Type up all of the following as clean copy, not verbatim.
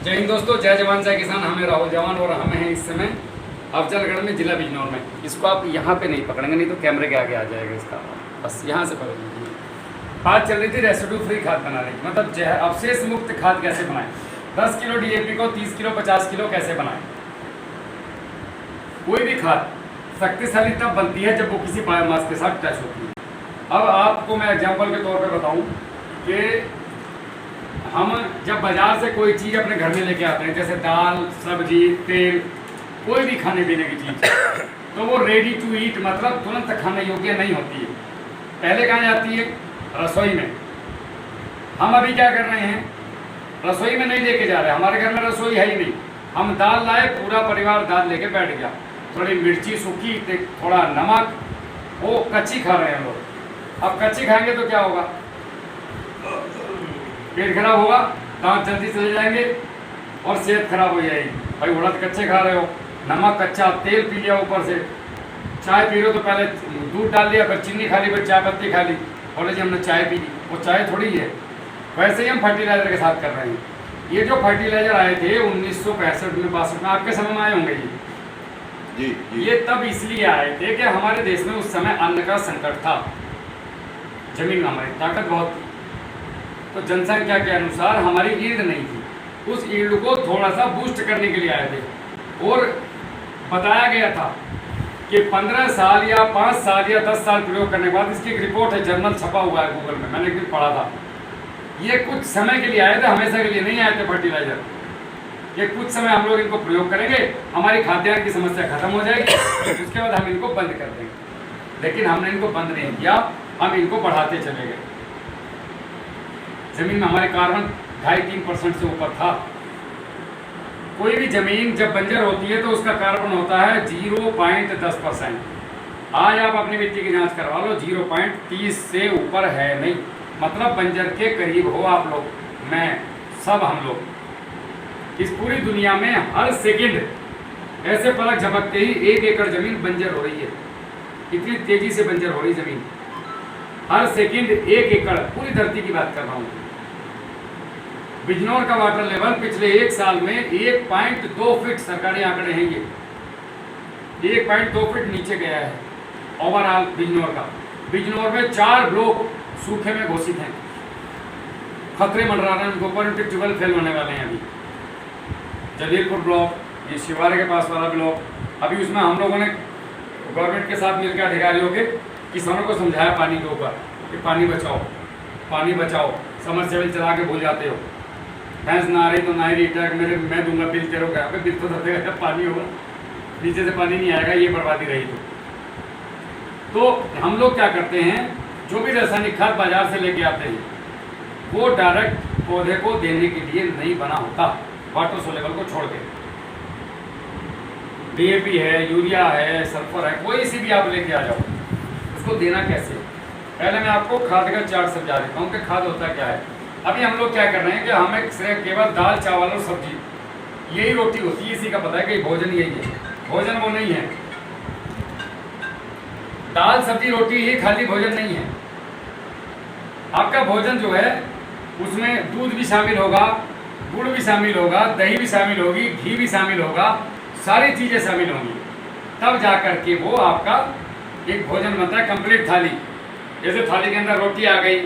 जय हिंद दोस्तों, जय जवान जय किसान। हमें राहुल जवान और हम हैं इस समय अफजलगढ़ में, जिला बिजनौर में। इसको आप यहाँ पे नहीं पकड़ेंगे, नहीं तो कैमरे के आगे आ जाएगा इसका। बस यहाँ से पकड़ लीजिए। बात चल रही थी रेसिड्यू फ्री खाद बनाने की, मतलब अवशेष मुक्त खाद कैसे बनाएं। 10 किलो डीएपी को 30 किलो 50 किलो कैसे बनाएं। कोई भी खाद शक्तिशाली तब बनती है जब वो किसी बायोमास के साथ टच होती है। अब आपको मैं एग्जाम्पल के तौर पर बताऊँ कि हम जब बाजार से कोई चीज़ अपने घर में लेके आते हैं, जैसे दाल, सब्जी, तेल, कोई भी खाने पीने की चीज़, तो वो रेडी टू ईट मतलब तुरंत खाने योग्य नहीं होती है। पहले कहाँ जाती है? रसोई में। हम अभी क्या कर रहे हैं? रसोई में नहीं लेके जा रहे। हमारे घर में रसोई है ही नहीं। हम दाल लाए, पूरा परिवार दाल लेके बैठ गया, थोड़ी मिर्ची सूखी, थोड़ा नमक, वो कच्ची खा रहे हैं लोग। अब कच्ची खाएंगे तो क्या होगा? पेट खराब होगा, दांत जल्दी चले जाएंगे और सेहत खराब हो जाएगी। भाई उड़द कच्चे खा रहे हो, नमक कच्चा, तेल पी लिया, ऊपर से चाय पी रहे हो तो पहले दूध डाल दिया, फिर चीनी खा ली, फिर चाय पत्ती खा ली, बोले जी हमने चाय पी ली। वो चाय थोड़ी है। वैसे ही हम फर्टिलाइजर के साथ कर रहे हैं। ये जो फर्टिलाइजर आए थे 1965 में 62 में, आपके समय में आए होंगे जी। ये तब इसलिए आए थे कि हमारे देश में उस समय अन्न का संकट था, जमीन में हमारी ताकत बहुत थी, तो जनसंख्या के अनुसार हमारी ईल्ड नहीं थी। उस ईल्ड को थोड़ा सा बूस्ट करने के लिए आए थे और बताया गया था कि 15 साल या 5 साल या 10 साल प्रयोग करने के बाद, इसकी एक रिपोर्ट है, जर्नल छपा हुआ है गूगल में, मैंने एक दिन पढ़ा था। ये कुछ समय के लिए आए थे, हमेशा के लिए नहीं आए थे फर्टिलाइजर। ये कुछ समय हम लोग इनको प्रयोग करेंगे, हमारी खाद्यान्न की समस्या खत्म हो जाएगी, उसके बाद हम इनको बंद कर देंगे। लेकिन हमने इनको बंद नहीं किया, हम इनको बढ़ाते चले गए। जमीन में हमारे कार्बन 2.5-3% से ऊपर था। कोई भी जमीन जब बंजर होती है तो उसका कार्बन होता है 0.10%। आज आप अपनी मिट्टी की जांच करवा लो, 0.30 से ऊपर है नहीं, मतलब बंजर के करीब हो आप लोग, मैं, सब हम लोग। इस पूरी दुनिया में हर सेकंड ऐसे पलक झपकते ही 1 एकड़ जमीन बंजर हो रही है। इतनी तेजी से बंजर हो रही जमीन, हर सेकंड 1 एकड़, पूरी धरती की बात कर रहा हूँ। बिजनौर का वाटर लेवल पिछले 1 साल में 1.2 फीट, सरकारी आंकड़े हैं ये, 1.2 फीट नीचे गया है ओवरऑल बिजनौर का। बिजनौर में 4 ब्लॉक सूखे में घोषित हैं, खतरे मंडरा रहे हैं, उनको ऊपर ट्यूबवेल फेल होने वाले हैं अभी। जलीलपुर ब्लॉक, ये शिवारे के पास वाला ब्लॉक, अभी उसमें हम लोगों ने गवर्नमेंट के साथ मिलकर अधिकारियों के किसानों को समझाया पानी के ऊपर कि पानी बचाओ, पानी बचाओ। समरसेबल चला के भूल जाते हो, भैंस ना आ रही तो ना ही रिटैक मेरे मैं दूंगा, बिल तेरे को। बिल तो धरते जब पानी होगा, नीचे से पानी नहीं आएगा, ये बर्बादी रही। तो हम लोग क्या करते हैं, जो भी रासायनिक खाद बाजार से लेके आते हैं वो डायरेक्ट पौधे को देने के लिए नहीं बना होता, वाटर सोलेबल को छोड़ के। डीएपी है, यूरिया है, सल्फर है, कोई सी भी आप लेके आ जाओ, उसको देना कैसे। पहले मैं आपको खाद का चार्ट समझा देता हूँ कि खाद होता क्या है। अभी हम लोग क्या कर रहे हैं कि हमें सिर्फ केवल दाल, चावल और सब्जी, यही रोटी होती है, इसी का पता है कि भोजन यही है। भोजन वो नहीं है, दाल सब्जी रोटी ही खाली भोजन नहीं है। आपका भोजन जो है उसमें दूध भी शामिल होगा, गुड़ भी शामिल होगा, दही भी शामिल होगी, घी भी शामिल होगा, सारी चीज़ें शामिल होंगी, तब जाकर के वो आपका एक भोजन बनता है, कंप्लीट थाली। जैसे थाली के अंदर रोटी आ गई,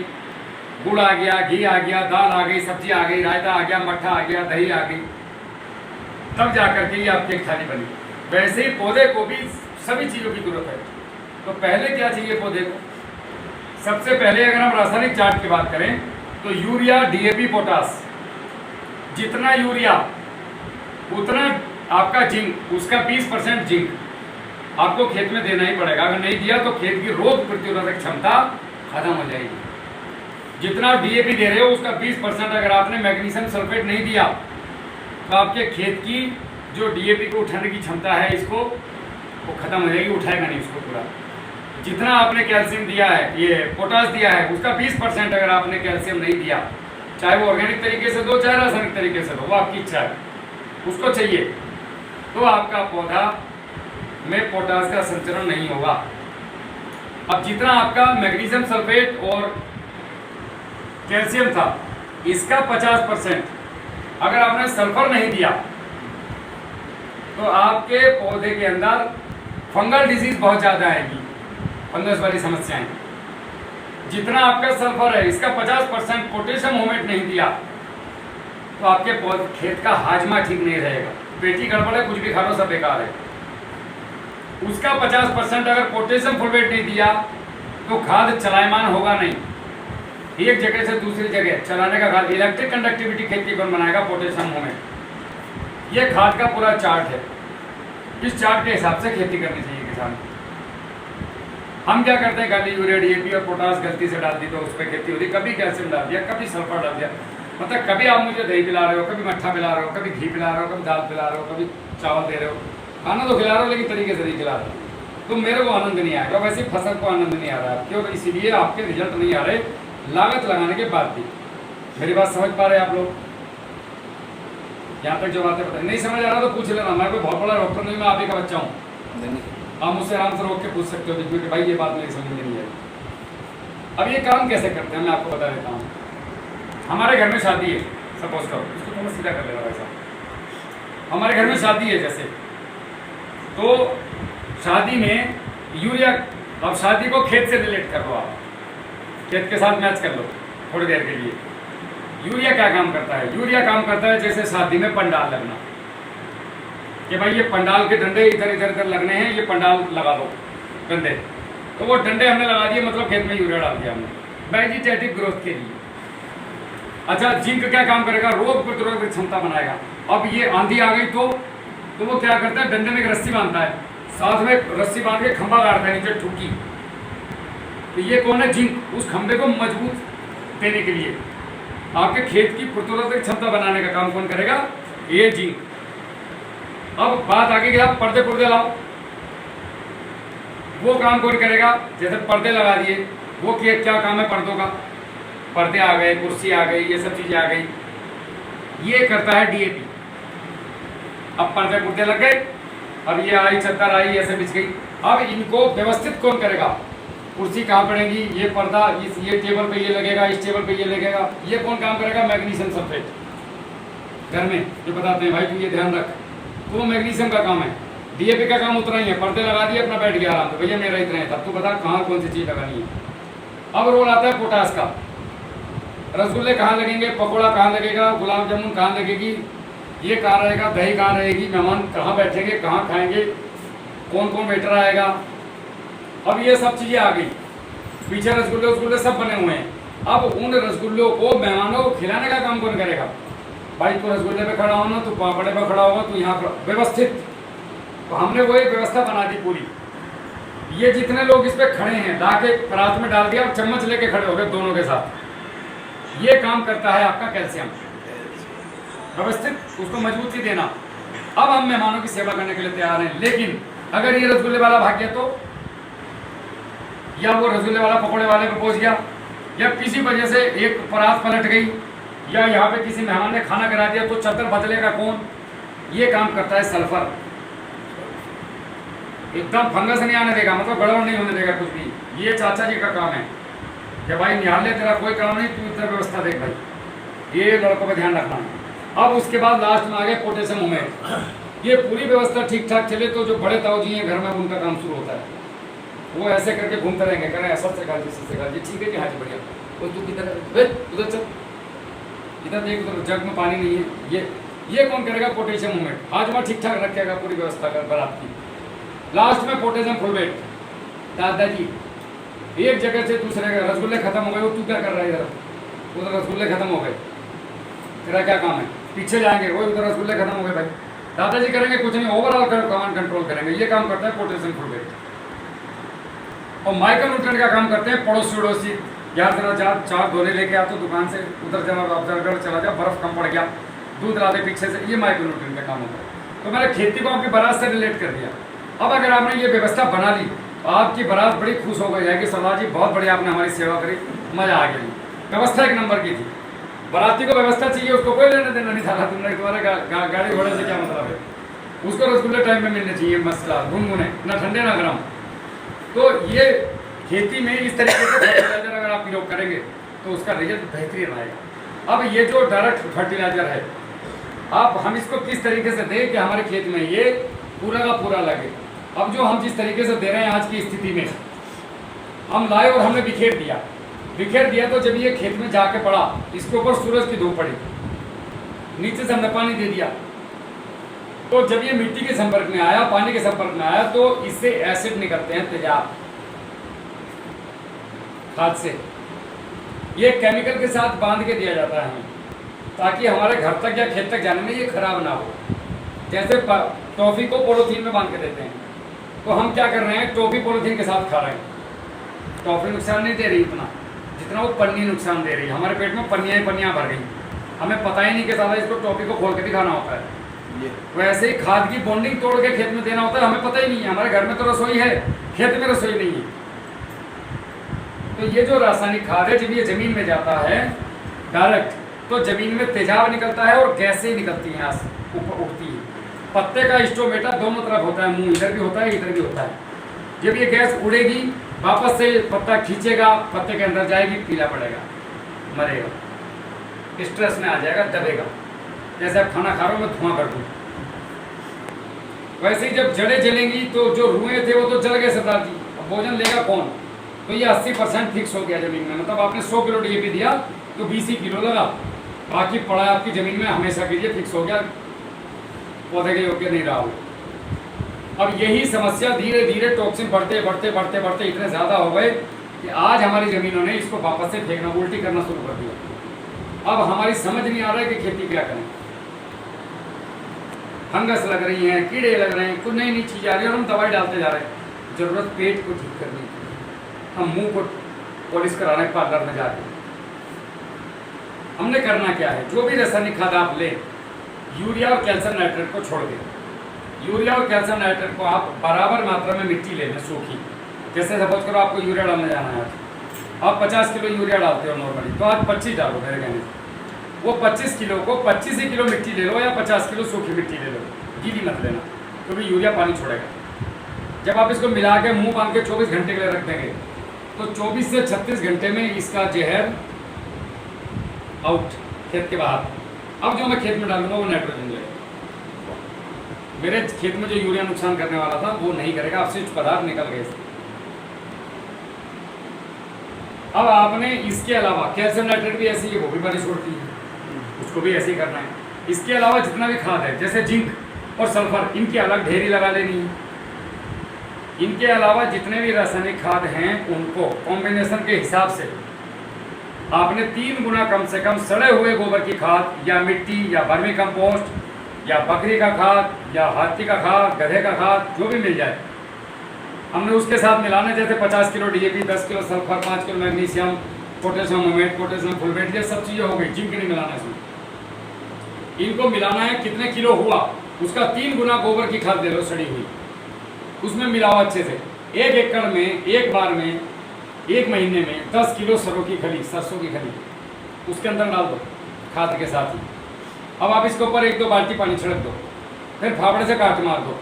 गुड़ आ गया, घी आ गया, दाल आ गई, सब्जी आ गई, रायता आ गया, मट्ठा आ गया, दही आ गई, तब जाकर के ये आपकी एक थाली बनी। वैसे ही पौधे को भी सभी चीज़ों की जरूरत है। तो पहले क्या चाहिए पौधे को? सबसे पहले अगर हम रासायनिक चार्ट की बात करें तो यूरिया, डीएपी, पोटास, जितना यूरिया उतना आपका जिंक, उसका 20% जिंक आपको खेत में देना ही पड़ेगा। अगर नहीं दिया तो खेत की रोग प्रतिरोधक क्षमता खत्म हो जाएगी। जितना डीएपी दे रहे हो उसका 20% अगर आपने मैग्नीशियम सल्फेट नहीं दिया तो आपके खेत की जो डीएपी को उठाने की क्षमता है, इसको वो खत्म हो जाएगी, उठाएगा नहीं उसको पूरा। जितना आपने कैल्शियम दिया है, ये पोटास दिया है, उसका 20% अगर आपने कैल्शियम नहीं दिया, चाहे वो ऑर्गेनिक तरीके से दो चाहे रासायनिक तरीके से दो, वो आपकी इच्छा है, उसको चाहिए, तो आपका पौधा में पोटास का संचरण नहीं होगा। अब जितना आपका मैग्नीशियम सल्फेट और कैल्शियम था, इसका 50% अगर आपने सल्फर नहीं दिया तो आपके पौधे के अंदर फंगल डिजीज बहुत ज़्यादा आएगी, फंगस वाली समस्याएं। जितना आपका सल्फर है, इसका 50% पोटेशियम होमेट नहीं दिया तो आपके खेत का हाजमा ठीक नहीं रहेगा, पेटी गड़बड़ है, कुछ भी खा लो सब बेकार है। उसका 50% अगर पोटेशियम फुलवेट नहीं दिया तो खाद चलायमान होगा नहीं, एक जगह से दूसरी जगह चलाने का खाद, इलेक्ट्रिक कंडक्टिविटी खेत की कौन बनाएगा? पोटेशियम होमेट। ये खाद का पूरा चार्ट है, इस चार्ट के हिसाब से खेती करनी चाहिए किसान। हम क्या करते हैं, खाली यूरिया डीएपी और पोटास गलती से डाल दी तो उस पर खेती होती, कभी कैल्शियम डाल दिया, कभी सल्फर डाल दिया। मतलब कभी आप मुझे दही पिला रहे हो, कभी मट्ठा पिला रहे हो, कभी घी पिला रहे हो, कभी दाल पिला रहे हो, कभी चावल दे रहे हो, खाना तो खिला रहे हो लेकिन तरीके से नहीं खिला रहे हो, तो मेरे को आनंद नहीं आएगा, वैसे फसल को आनंद नहीं आ रहा है। क्यों? इसीलिए आपके रिजल्ट नहीं आ रहे लागत लगाने के बाद भी। मेरी बात समझ पा रहे हैं आप लोग? यहाँ तक जो बातें बताए नहीं समझ आ रहा तो पूछ लेना, मैं कोई बहुत बड़ा डॉक्टर नहीं, मैं आप ही का बच्चा हूँ। आप मुझसे आराम से रोक के पूछ सकते हो कि भाई ये बात मेरी समझ में नहीं आई। अब ये काम कैसे करते हैं मैं आपको बता देता हूँ। हमारे घर में शादी है, सपोज करो, इसको थोड़ा सीधा कर लेना भाई साहब। हमारे घर में शादी है जैसे, तो शादी में यूरिया, अब शादी को खेत से रिलेट कर लो, आप खेत के साथ मैच कर लो थोड़ी देर के लिए। यूरिया क्या काम करता है? यूरिया काम करता है जैसे शादी में पंडाल लगना, कि भाई ये पंडाल के डंडे इधर इधर इधर लगने हैं, ये पंडाल लगा दो डंडे, तो वो डंडे हमने लगा दिए, मतलब खेत में यूरिया डाल दिया हमने वेजिटेटिव ग्रोथ के लिए। अच्छा, जिंक क्या काम करेगा? रोग प्रतिरोधक क्षमता बनाएगा। अब ये आंधी आ गई तो वो क्या करता है, डंडे में एक रस्सी बांधता है, साथ में रस्सी बांध के खंभा गाड़ता है नीचे ठुकी, तो ये कौन है? जिंक। उस खंभे को मजबूत देने के लिए आपके खेत की प्रतिरोधक क्षमता बनाने का काम कौन करेगा? ये जिंक। अब बात आगे कि आप पर्दे पुर्दे लाओ, वो काम कौन करेगा? जैसे पर्दे लगा दिए, वो क्या काम है पर्दों का? पर्दे आ गए, कुर्सी आ गई, ये सब चीजें आ गई, ये करता है डीएपी। अब पर्दे पुर्दे लग गए, अब ये आई चद्दर आई, ऐसे बिछ गई, अब इनको व्यवस्थित कौन करेगा? कुर्सी कहाँ पड़ेगी, ये पर्दा ये टेबल पे ये लगेगा, इस टेबल पे ये लगेगा, ये कौन काम करेगा? Magnesium sulphate. घर में जो बताते हैं भाई तू ये ध्यान रख, तो वो मैग्नीशियम का काम है। डीएपी का काम उतना ही है, पर्दे लगा दिए, अपना बैठ गया आराम से, भैया मेरा इतना ही था, तू बता कहाँ कौन सी चीज़ लगानी है। अब रोल आता है पोटास का, रसगुल्ले कहाँ लगेंगे, पकौड़ा कहाँ लगेगा, गुलाब जामुन कहाँ लगेगी, ये कहाँ रहेगा, दही कहाँ रहेगी, मेहमान कहाँ बैठेंगे, कहाँ खाएंगे, कौन कौन वेटर आएगा। अब ये सब चीज़ें आ गई, पीछे रसगुल्ले सब बने हुए हैं। अब उन रसगुल्लों को मेहमानों को खिलाने का काम कौन करेगा? भाई तू रसगुल्ले पे खड़ा होना, तू पापड़े पे खड़ा होगा, तू यहाँ पर व्यवस्थित। तो हमने वो एक व्यवस्था बना दी पूरी। ये जितने लोग इस पे खड़े हैं, ला के परात में डाल दिया और चम्मच लेके खड़े हो गए दोनों के साथ। ये काम करता है आपका कैल्शियम, व्यवस्थित उसको मजबूती देना। अब हम मेहमानों की सेवा करने के लिए तैयार हैं, लेकिन अगर ये रसगुल्ले वाला भाग गया तो, या वो रसगुल्ले वाला पकौड़े वाले पे पहुंच गया, या किसी वजह से एक परात पलट गई, या यहाँ पे किसी मेहमान ने खाना करा दिया, तो चद्दर बदलेगा कौन? ये काम करता है सल्फर। एकदम फंगस नहीं आने देगा, मतलब गड़बड़ नहीं होने देगा कुछ भी। ये चाचा जी का काम है कि भाई निहाल ले, तेरा कोई काम नहीं, तू इतना व्यवस्था देख भाई, ये लड़कों पर ध्यान रखना है। अब उसके बाद लास्ट में आ गए पोटेशियम होमेट। ये पूरी व्यवस्था ठीक ठाक चले तो जो बड़े ताऊ जी हैं घर में उनका काम शुरू होता है। वो ऐसे करके घूमते रहेंगे, करें ऐसा से खा जी, ठीक है जी, हाँ जी बढ़िया, वो तू किधर है, उधर चल, इधर देख, उधर जग में पानी नहीं है। ये कौन करेगा? पोटेशियम होमेट। हाजमा ठीक ठाक रखेगा पूरी व्यवस्था कर बरात की। लास्ट में पोटेशियम फुलवेट। दादाजी एक जगह से दूसरे जगह रसगुल्ले खत्म हो गए, वो तू क्या कर रहा है इधर? उधर रसगुल्ले खत्म हो गए, तेरा क्या काम है? पीछे जाएंगे, वो उधर रसगुल्ले खत्म हो गए भाई, दादाजी करेंगे कुछ नहीं, ओवरऑल कमांड कंट्रोल करेंगे। ये काम करता है पोटेशियम फुलवेट। और माइक्रोन्यूट्रिएंट का काम करते हैं पड़ोसी उड़ोसी। यार जरा जा चार धोने लेके आ तो दुकान से, उधर जरा ऑब्जर्वर चला जा, बर्फ कम पड़ गया, दूध ला दे पीछे से, ये माइक्रोन्यूट्रिएंट का काम होता है। तो मैंने खेती को आपकी बारात से रिलेट कर दिया। अब अगर आपने ये व्यवस्था बना ली तो आपकी बारात बड़ी खुश हो गई जाएगी, सरदार जी बहुत बढ़िया आपने हमारी सेवा करी, मजा आ गया। व्यवस्था एक नंबर की थी। बाराती को व्यवस्था चाहिए, उसको कोई लेने देना नहीं था, तुमने तुम्हारे गाड़ी घोड़े से क्या मतलब है, उसको रसगुल्ले टाइम में मिलने चाहिए, मसला गुनगुने, ना ठंडे ना गर्म। तो ये खेती में इस तरीके से फर्टिलाइजर अगर आप प्रयोग करेंगे तो उसका रिजल्ट बेहतरीन आएगा। अब ये जो डायरेक्ट फर्टिलाइजर है आप हम इसको किस तरीके से दें कि हमारे खेत में ये पूरा का पूरा लगे। अब जो हम जिस तरीके से दे रहे हैं आज की स्थिति में, हम लाए और हमने बिखेर दिया तो जब ये खेत में जाके पड़ा, इसके ऊपर सूरज की धूप पड़ी, नीचे से हमने पानी दे दिया, तो जब ये मिट्टी के संपर्क में आया, पानी के संपर्क में आया, तो इससे एसिड निकलते हैं, तेजाब खाद से। ये केमिकल के साथ बांध के दिया जाता है ताकि हमारे घर तक या खेत तक जाने में ये खराब ना हो। जैसे टॉफी को पॉलीथीन में बांध के देते हैं, तो हम क्या कर रहे हैं, टॉफी पॉलीथीन के साथ खा रहे हैं। टॉफी नुकसान नहीं दे रही इतना जितना वो पन्नी नुकसान दे रही है। हमारे पेट में पन्नियाँ ही पन्नियाँ भर गई, हमें पता ही नहीं कि साला इसको टॉफी को खोल के दिखाना होता है। वैसे ही खाद की बॉन्डिंग तोड़ के खेत में देना होता है, हमें पता ही नहीं है। हमारे घर में तो रसोई है, खेत में रसोई नहीं है। तो ये जो रासायनिक खाद है, जब ये जमीन में जाता है डायरेक्ट, तो जमीन में तेजाब निकलता है और गैसें निकलती हैं, ऊपर उठती है। पत्ते का स्टोमेटा दोनों तरफ होता है, मुंह इधर भी होता है, इधर भी होता है। जब ये गैस उड़ेगी, वापस से पत्ता खींचेगा, पत्ते के अंदर जाएगी, पीला पड़ेगा, मरेगा, स्ट्रेस में आ जाएगा, दबेगा। जैसे आप खाना खा रहे हो, मैं धुआं कर दूँ, वैसे ही जब जड़ें जलेंगी तो जो रुएं थे वो तो जल गए सरदार जी। अब भोजन लेगा कौन? तो ये 80% फिक्स हो गया जमीन में। मतलब आपने 100 किलो डीएपी दिया तो 20 ही किलो लगा, बाकी पड़ा आपकी जमीन में हमेशा के लिए फिक्स हो गया, पौधे के योग्य नहीं रहा वो। अब यही समस्या धीरे धीरे टॉक्सिन बढ़ते बढ़ते बढ़ते बढ़ते इतने ज़्यादा हो गए कि आज हमारी ज़मीनों ने इसको वापस से फेंकना, उल्टी करना शुरू कर दिया। अब हमारी समझ नहीं आ रहा है कि खेती क्या करें। फंगस लग रही हैं, कीड़े लग रहे हैं, कुछ नई नई चीज़ आ रही है और हम दवाई डालते जा रहे हैं। ज़रूरत पेट को ठीक करने की, हम मुंह को पॉलिश करा रहे हैं पार्लर में जाके। हमने करना क्या है, जो भी रासायनिक खाद आप लें, यूरिया और कैल्शियम नाइट्रेट को छोड़ दें। यूरिया और कैल्शियम नाइट्रेट को आप बराबर मात्रा में मिट्टी ले लें सूखी। जैसे सपोज करो आपको यूरिया डालने जाना है, आप 50 किलो यूरिया डालते हो नॉर्मली, तो आज 25 डालो मेरे कहने से। वो 25 किलो को 25 ही किलो मिट्टी ले लो या 50 किलो सूखी मिट्टी ले लो, गीली मत लेना, क्योंकि यूरिया पानी छोड़ेगा। जब आप इसको मिला के मुँह बांध के 24 घंटे के लिए रख देंगे, तो 24 से 36 घंटे में इसका जहर आउट, खेत के बाहर। अब जो मैं खेत में डालूंगा वो नाइट्रोजन लेगा। मेरे खेत में जो यूरिया नुकसान करने वाला था वो नहीं करेगा, अपशिष्ट पदार्थ निकल गए। अब आपने इसके अलावा कैल्शियम नाइट्रेट भी ऐसी है, वो भी पानी छोड़ती है, उसको भी ऐसे ही करना है। इसके अलावा जितना भी खाद है, जैसे जिंक और सल्फर, इनकी अलग ढेरी लगा लेनी है। इनके अलावा जितने भी रासायनिक खाद हैं उनको कॉम्बिनेशन के हिसाब से आपने 3 गुना कम से कम सड़े हुए गोबर की खाद या मिट्टी या वर्मी कंपोस्ट या बकरी का खाद या हाथी का खाद, गधे का खाद, जो भी मिल जाए, हमने उसके साथ मिलाना। जैसे 50 kilo DAP, 10 kilo sulphur, 5 kilo magnesium, potassium मोमेट, पोटेशियम फुलमेट, ये सब चीज़ें हो गई। जिंक नहीं मिलाना इसमें। इनको मिलाना है, कितने किलो हुआ उसका 3 गुना गोबर की खाद ले लो सड़ी हुई, उसमें मिलाओ अच्छे से। 1 एकड़ में एक बार में 1 महीने में 10 किलो सरसों की खली, उसके अंदर डाल दो खाद के साथ ही। अब आप इसके ऊपर 1-2 बाल्टी पानी छिड़क दो, फिर फावड़े से काट मार दो।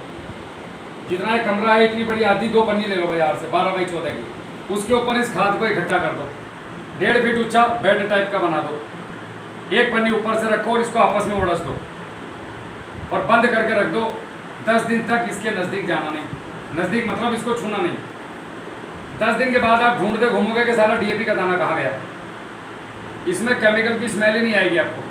जितना कमरा है इतनी बड़ी आधी 2 पन्नी ले लो बाजार से 12 बाई 14 की, उसके ऊपर इस खाद को इकट्ठा कर दो। 1.5 फीट ऊंचा बेड टाइप का बना दो, 1 पन्नी ऊपर से रखो और इसको आपस में उड़स दो और बंद करके रख दो। 10 दिन तक इसके नज़दीक जाना नहीं, नज़दीक मतलब इसको छूना नहीं। 10 दिन के बाद आप ढूंढते घूमोगे कि सारा डीएपी का दाना कहाँ गया। इसमें केमिकल की स्मेल ही नहीं आएगी आपको।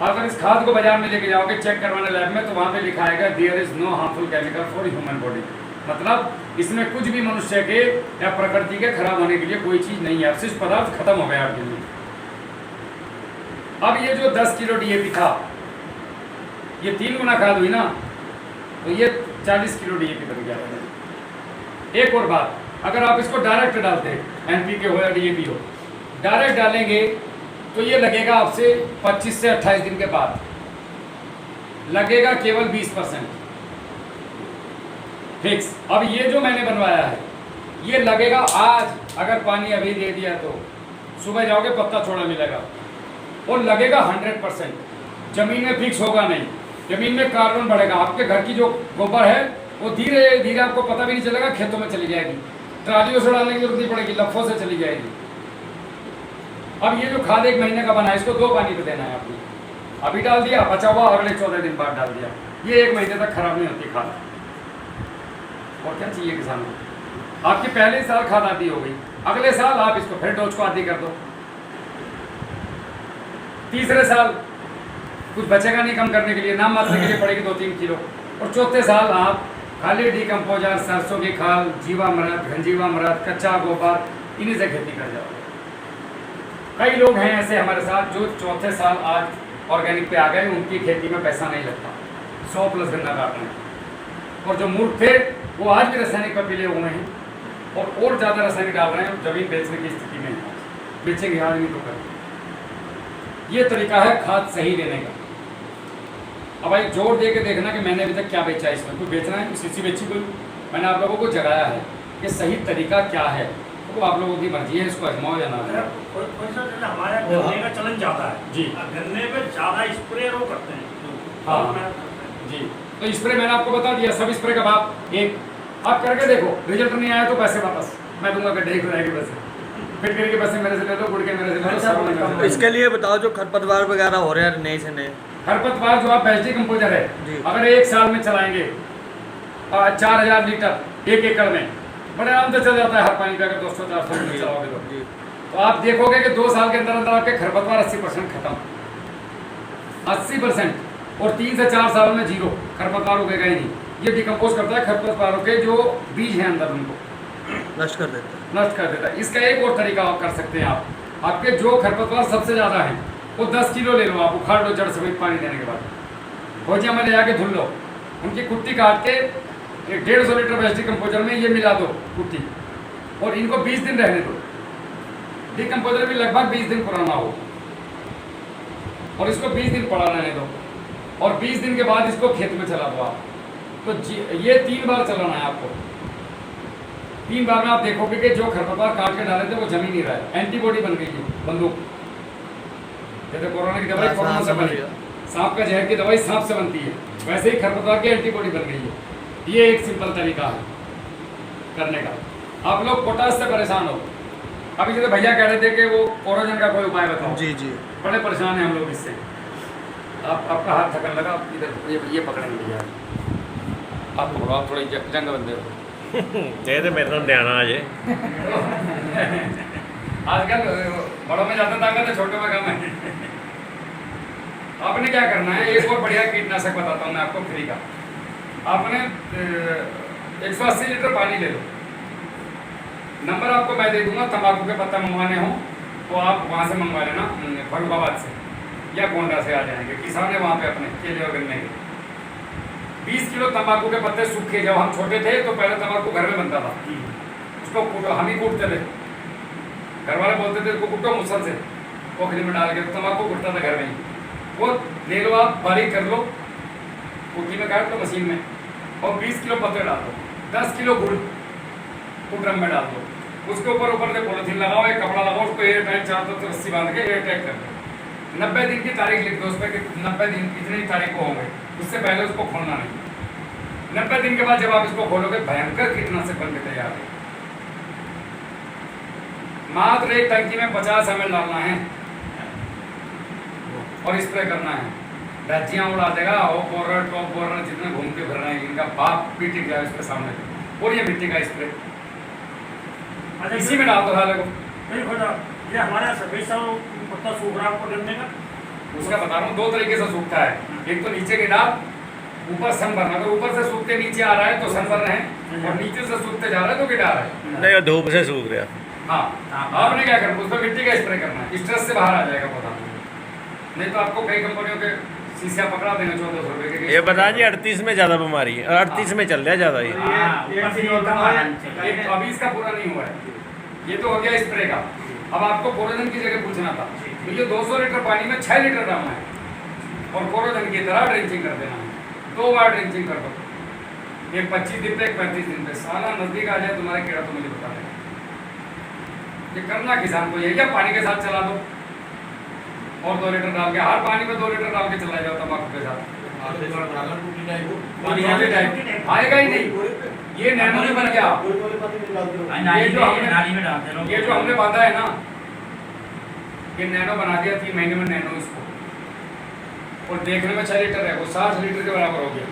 अगर इस खाद को बाजार में लेके जाओगे चेक करवाने लैब में, तो वहाँ पे लिखा आएगा there is no harmful chemical for human body. मतलब इसमें कुछ भी मनुष्य के या प्रकृति के खराब होने के लिए कोई चीज़ नहीं है, अपशिष्ट पदार्थ खत्म हो गया आपके लिए। अब ये जो 10 किलो डीएपी था, ये 3 गुना खाद हुई ना, तो ये 40 किलो डीएपी बन गया। एक और बात, अगर आप इसको डायरेक्ट डालते हैं, एनपीके हो या डीएपी हो, डायरेक्ट डालेंगे तो ये लगेगा आपसे 25 से 28 दिन के बाद, लगेगा केवल 20% फिक्स। अब ये जो मैंने बनवाया है ये लगेगा आज, अगर पानी अभी दे दिया तो सुबह जाओगे पत्ता छोड़ा मिलेगा, और लगेगा 100%। जमीन में फिक्स होगा नहीं, जमीन में कार्बन बढ़ेगा। आपके घर की जो गोबर है वो धीरे धीरे आपको पता भी नहीं चलेगा, खेतों में चली जाएगी, ट्रालियों से डालने की जरूरत नहीं पड़ेगी, लफों से चली जाएगी। अब ये जो खाद 1 महीने का बना है, इसको 2 पानी पे देना है आपने। अभी डाल दिया, बचा हुआ अगले 14 दिन बाद डाल दिया, ये 1 महीने तक खराब नहीं होती खाद। और क्या चाहिए किसान को? आपकी पहले साल खाद आधी हो गई, अगले साल आप इसको फिर डोज को आधी कर दो, तीसरे साल कुछ बचेगा नहीं कम करने के लिए, नाम मात्र के लिए पड़ेगी 2-3 किलो, और चौथे साल आप खाली डिकम्पोजर, सरसों की खाल, जीवामृत, घनजीवामृत, कच्चा गोबर, इन्हीं से खेती कर जाओ। कई लोग हैं ऐसे हमारे साथ जो चौथे साल आज ऑर्गेनिक पे आ गए, उनकी खेती में पैसा नहीं लगता, 100+ गन्ना काट रहे हैं, और जो मूर्ख थे वो आज भी रासायनिक पर पिले हुए हैं और ज़्यादा रासायनिक डाल रहे हैं, जमीन बेचने की स्थिति में है, बेचेंगे आज नहीं तो कर। ये तरीका है खाद सही लेने का। अब भाई जोर दे के देखना कि मैंने अभी तक क्या बेचा, इसमें कोई बेचना है, सीसी बेची कोई, मैंने आप लोगों को जगाया है कि सही तरीका क्या है, तो आप लोगों की मर्जी है, इसको आजमाओ या ना। हमारे गन्ने का चलन ज़्यादा है जी, गन्ने पे ज़्यादा स्प्रे रो करते हैं। हाँ जी, तो स्प्रे मैंने आपको बता दिया, सब स्प्रे का भाव एक, आप करके देखो, रिजल्ट नहीं आया तो पैसे वापस मैं दूंगा, गड्ढे खुदाई के पैसे, फिटकरी के पैसे मेरे से ले लो, गुड़ के मेरे से ले लो, सब मेरे से ले लो। इसके लिए बताओ जो खरपतवार वगैरह हो रहे हैं नए से नए, खरपतवार जो आप बेस्ट कंपोजर है, अगर 1 साल में चलाएंगे 4000 लीटर 1 एकड़ में, बड़े आराम से चल जाता है हर पानी पे, अगर 200-400 लीटर चलाओगे तो आप देखोगे कि 2 साल के अंदर अंदर आपके खरपतवार 80% खत्म, 80%, और 3 से 4 साल में 0 खरपतवार उगेगा ही नहीं। ये डिकम्पोज करता है खरपतवारों के जो बीज हैं अंदर, उनको नष्ट कर देता है। इसका एक और तरीका आप कर सकते हैं, आपके जो खरपतवार सबसे ज़्यादा हैं वो 10 किलो ले लो, आप उखाड़ लो जड़ समेत पानी देने के बाद, भोजिया में ले जाके धुल लो, उनकी कुट्टी काट के 150 लीटर बेस्ट डिकम्पोजर में ये मिला दो कुट्टी, और इनको 20 दिन रहने दो, डिकम्पोजर भी लगभग 20 दिन पुराना हो, और इसको 20 दिन पड़ा रहने दो, और 20 दिन के बाद इसको खेत में चला दो आप। तो ये 3 बार चलाना है आपको, 3 बार में आप देखोगे कि जो खरपतवार काट के डाले थे वो जम ही नहीं रहा है, एंटीबॉडी बन गई है, बंदूक, जैसे कोरोना की दवाई कोरोना से बनी, सांप का जहर की दवाई सांप से बनती है, वैसे ही खरपतवार की एंटीबॉडी बन गई है। ये एक सिंपल तरीका है करने का। आप लोग पोटास से परेशान हो, अभी जैसे भैया कह रहे थे कि वो कोरोजन का कोई उपाय बताओ, जी बड़े परेशान हैं हम लोग इससे। आपका हाथ थकन लगा, आप इधर ये पकड़ेंगे भैया, आप पकड़ो, आप थोड़ी जंग बंदे हो। ये तो मेरे को ध्यान आ जाए। आजकल बड़ों में ज़्यादा ताकत है, छोटों में कम है। आपने क्या करना है, एक और बढ़िया कीटनाशक बताता हूँ मैं आपको फ्री का। आपने 180 लीटर पानी ले लो, नंबर आपको मैं दे दूंगा, तंबाकू के पत्ता मंगवाने हो तो आप वहाँ से मंगवा लेना, फरुखाबाद से या गोंडा से आ जाएंगे, किसान है वहाँ पे अपने केले और गन्ने के। 20 किलो तंबाकू के पत्ते सूखे, जब हम छोटे थे तो पहले तंबाकू घर में बनता था, उसको कूटो, हम ही कूटते थे, घर वाले बोलते थे उसको कूटो मुसल से, पोखरी में डाल के, तो तंबाकू कूटता था घर में ही। वो ले लो आप, बारीक कर लो, कुट्टी में काट लो मशीन में, और 20 किलो पत्ते डाल दो, 10 किलो गुड़ को ड्रम में डाल दो, उसके ऊपर से पॉलीथीन लगाओ, एक कपड़ा लगाओ, उसको एयर टाइट चारों तरफ से रस्सी बांध के एयर टाइट कर दो। 90 दिन की तारीख लिख दो उस पर कि 90 दिन इतनी तारीख को होंगे, उससे पहले उसको खोलना नहीं। 90 दिन के बाद जब आप इसको खोलोगे, भयंकर कीटनाशक बन के तैयार है। मात्र एक टंकी में 50 ml डालना है और स्प्रे करना है, धज्जियाँ उड़ा देगा। वो बोरर टॉप बोरर जितने घूम के फिर रहे हैं, इनका बाप भी टिक गया इसके सामने, और ये मिट्टी का स्प्रे इसी में डाल दो साले को। नहीं खोजा, ये हमारे सभी सब पत्ता सूख रहा है गन्ने का, उसका बता रहा हूँ 2 तरीके से सूखता है, एक तो नीचे की डाल, ऊपर सनबर्न, अगर ऊपर से सूखते नीचे आ रहा है तो सनबर्न है, और नीचे से सूखते जा रहा है तो गिटार है। नहीं, धूप से सूख रहा। हाँ, आपने क्या करना, उसमें मिट्टी का स्प्रे करना है, स्ट्रेस से बाहर आ जाएगा पौधा। नहीं तो आपको कई कंपनियों के शीशिया पकड़ा देंगे 1400 रुपए के। ये बता जी 38 में ज़्यादा बीमारी है, 38 में चल रहा है ज़्यादा ही। अभी इसका पूरा नहीं हुआ है, ये तो हो गया स्प्रे का। अब आपको कोरोजन की जगह पूछना था, तो ये 200 लीटर पानी में 6 लीटर डालना है, और कोरोजन की तरह ड्रिंचिंग कर देना है, 2 बार ड्रिंचिंग कर दो, एक 25 दिन पे, एक 35 दिन पे। साला नजदीक आ जाए तुम्हारे कीड़ा तो मुझे बता देगा। ये करना किसान को, ये क्या पानी के साथ चला दो, और 2 लीटर डाल के, हर पानी में 2 लीटर डाल के चला जाओ तंबाकू के साथ, आएगा ही नहीं। ये नैनो नहीं बन गया, ये जो हमने बांधा है ना, ये नैनो बना दिया 3 महीने में, नैनो इसको और देखने में 6 लीटर है, वो 60 लीटर के बराबर हो गया।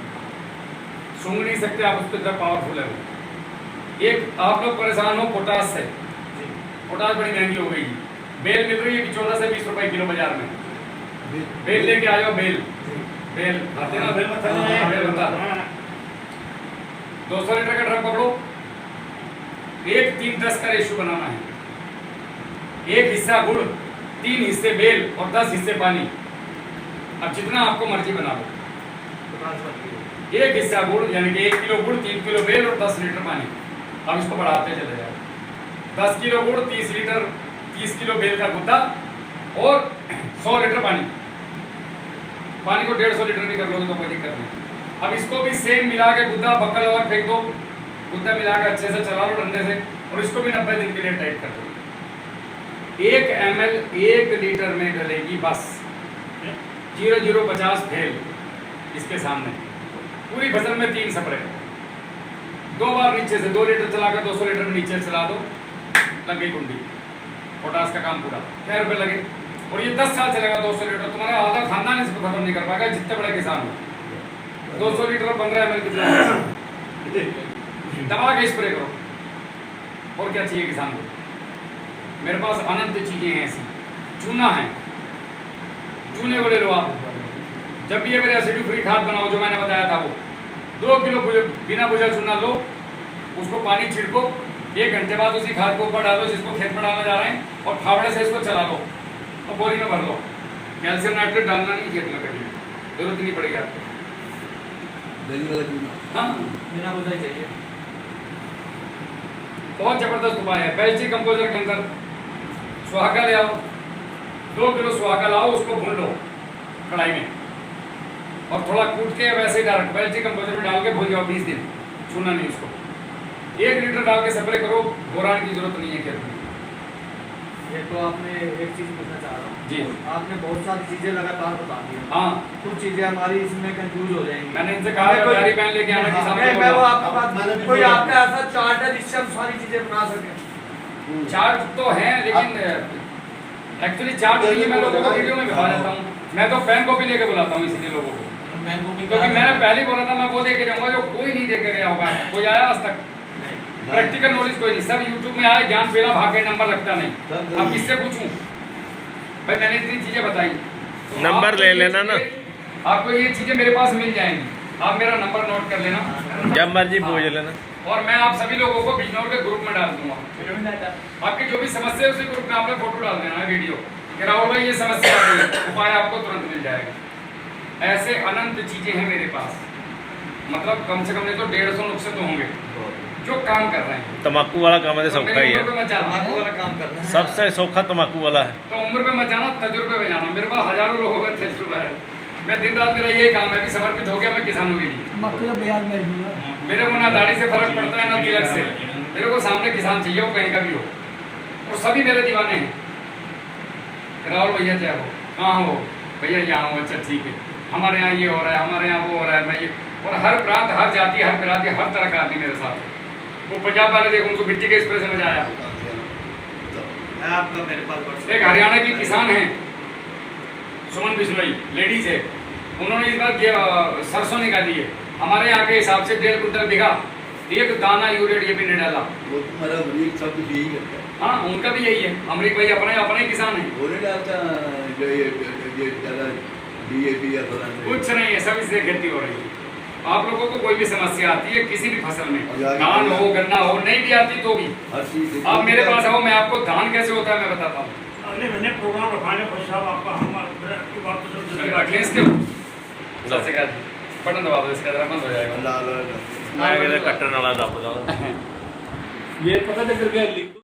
सूंघ नहीं सकते आप, उसको इतना पावरफुल है वो। एक आप लोग परेशान हो पोटास से, पोटास बड़ी महंगी हो गई। बेल मिल रही है 14 से 20 रुपए किलो बाजार में। बेल लेके आ जाओ, बेल बेल आते ना, बेल बता रहे हैं। बेल बता। हाँ। 200 लीटर का ड्रम पकड़ो, 1-3-10 का रेशियो बनाना है। 1 हिस्सा गुड़, 3 हिस्से बेल और 10 हिस्से पानी। अब जितना आपको मर्जी बना लो। 1 हिस्सा गुड़ यानी कि 1 किलो गुड़, 3 किलो बेल और 10 लीटर पानी। अब इसको बढ़ाते चले जाओ। 10 किलो गुड़, 30 किलो बेल का गुद्दा और 100 लीटर पानी। पानी को 150 लीटर भी कर लोगे तो कोई दिक्कत नहीं। अब इसको भी सेम मिला के गुद्दा बक्कल और फेंक दो, गुद्दा मिला के अच्छे से चला लो डंडे से, और इसको भी 90 दिन के लिए टाइट कर दो। 1 ml 1 लीटर में डलेगी बस। 0-0-50 फेल इसके सामने। पूरी फसल में 3 स्प्रे, 2 बार नीचे से 2 लीटर चला कर 200 लीटर में नीचे चला दो, लग गई कुंडी। पोटास का काम पूरा। क्या रुपए लगे? और ये 10 साल चलेगा। 200 लीटर तुम्हारा आधा खानदान इसको खत्म नहीं कर पाएगा, जितने बड़े किसान हो। 200 लीटर और 15 ml कितना दबा के स्प्रे करो। और क्या चाहिए किसान को? मेरे पास अनंत चीजें हैं ऐसी। चूना है, चूने को ले लो आप। जब भी ये मेरे एसिड फ्री खाद बनाओ जो मैंने बताया था, वो 2 किलो बिना बुझा चूना लो, उसको पानी छिड़को, 1 घंटे बाद उसी खाद को ऊपर डालो जिसको खेत में डालना जा रहे हैं, और फावड़े से इसको चला लो और बोरी में भर लो। कैल्शियम नाइट्रेट डालना नहीं खेत में, कभी जरूरत नहीं पड़ेगी आपको। हाँ, बिना बुझा ही चाहिए। बहुत जबरदस्त उपाय है। बेल्ची कंपोजर के अंदर सुहागा ले आओ, 2 किलो सुहागा लाओ, उसको भून लो कढ़ाई में, और थोड़ा कूट के वैसे ही डायरेक्ट बेल्ची कंपोजर में डाल के भून जाओ 20 दिन, छूना नहीं उसको। 1 लीटर डाल के स्प्रे करो, बोरान की जरूरत नहीं है खेत में। ये तो आपने एक चीज पूछना चाह रहा हूँ जी। आपने बहुत सारी चीजें लगातार बता दी हैं। हाँ, कुछ चीजें हमारी इसमें कंफ्यूज हो जाएंगी। मैंने इनसे कहा है तैयारी पहन लेके आना हाँ, किसान मैं को वो बोला। आपकी बात, कोई आपका ऐसा चार्ट है जिससे हम सारी चीजें बना सकें? चार्ट तो है, लेकिन एक्चुअली चार्ट नहीं है, मैं लोगों को वीडियो में बता देता हूँ। मैं तो पेन कॉपी लेके बुलाता हूँ इसीलिए लोगों को, क्योंकि मैंने पहले बोला था मैं वो देके जाऊंगा जो कोई नहीं देके गया होगा। कोई आया आज तक? प्रैक्टिकल नॉलेज कोई नहीं, सब यूट्यूब में आए, ज्ञान पेला भागे, नंबर लगता नहीं। अब किससे पूछूं भाई? मैंने इतनी चीजें बताई, तो नंबर आपको ले ये लेना ना। आपको ये चीजें मेरे पास मिल जाएंगी, आप मेरा नंबर नोट कर लेना, जब मर्जी पूछ लेना। और मैं आप सभी लोगों को बिजनौर के ग्रुप में डाल दूंगा। आपकी जो भी समस्या है उसी ग्रुप में आपने फोटो डाल देना है, वीडियो कि राहुल भाई ये समस्या आ गई, उपाय आपको तुरंत मिल जाएगा। ऐसे अनंत चीजें हैं मेरे पास, मतलब कम से कम नहीं तो 150 नुस्खे तो होंगे जो काम कर रहे हैं। तम्बाकू वाला काम है तो सौखा ही है, तम्बाकू वाला काम करना है। सबसे सौखा तम्बाकू वाला है। तो उम्र पे मत जाना, तजुर्बे में जाना। मेरे पास हजारों लोगों का तजुर्बा है। मैं दिन रात मेरा यही काम है कि समर्पित हो गया मैं किसानों के लिए। मेरे को ना दाढ़ी से फर्क पड़ता है ना तिलक से, मेरे को सामने किसान चाहिए हो, कहीं का भी हो, और सभी मेरे दीवाने हैं। राहुल भैया क्या हो, कहाँ हो भैया? यहाँ हो। अच्छा ठीक है, हमारे यहाँ ये हो रहा है, हमारे यहाँ वो हो रहा है। मैं ये, और हर प्रांत, हर जाति, हर बिरादरी, हर तरह का आदमी मेरे साथ है। वो पंजाब वाले देखो, उनको मिट्टी के स्प्रे से मजा आया। आपका मेरे पास एक हरियाणा की किसान है सुमन बिश्नोई, लेडीज है, उन्होंने इस बार सरसों निकाली है। हमारे यहाँ के हिसाब से 1.5 कुंटल बीघा, 1 दाना यूरिया डीएपी नहीं डाला। वो तुम्हारा अमरीक सब कुछ यही करता है। हाँ, उनका भी यही है। अमरीक भाई अपने ही किसान है। वो नहीं डालता जो ये ज़्यादा DAP या फलाना। कुछ नहीं है, सब इससे खेती हो रही है। आप लोगों को कोई भी समस्या आती है किसी भी फसल में, धान हो, गन्ना हो, नहीं भी आती तो भी हर चीज़ आप मेरे पास आओ, मैं आपको धान कैसे होता है मैं बताता हूँ। अगले महीने प्रोग्राम रखाने भाई साहब आपका, हम आपकी बात तो सब रखें इसके सबसे क्या बटन दबा दो, इसका जरा बंद हो जाएगा। अल्लाह अल्लाह मैं कहते कट्टन वाला दब दो। ये पता चल गया।